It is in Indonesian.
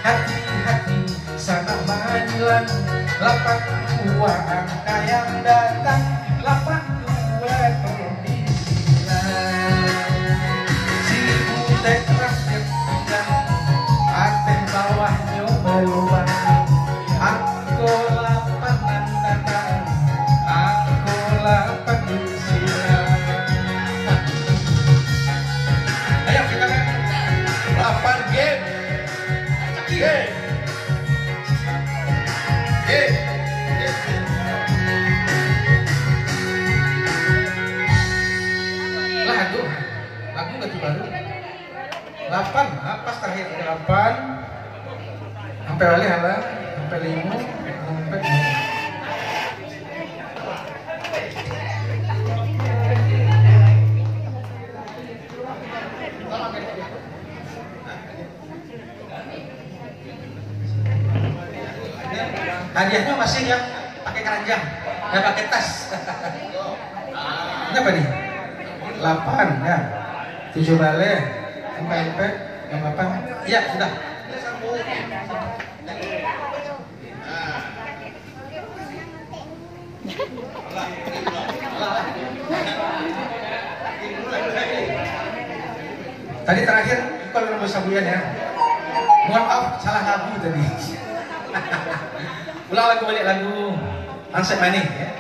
Hati-hati sana majuan 82 angka yang datang 82 tolong disilang si butek rakyat tidak ate bawahnya berubah aku 8 datang aku 8 disilang. Ayo kita kan 8 game. Lagu nggak tuh baru 8, pas terakhir 8 sampai kali hala sampai 5 sampai hadiahnya masih yang pakai keranjang, nggak pakai tas. Ini apa nih? 8 ya, 7 balai, MP, yang 8. Iya sudah. Tadi terakhir kalau nomor sabuyan ya. Mohon maaf salah lagu tadi. Ulang lagu balik lagu Ansep Maning ya.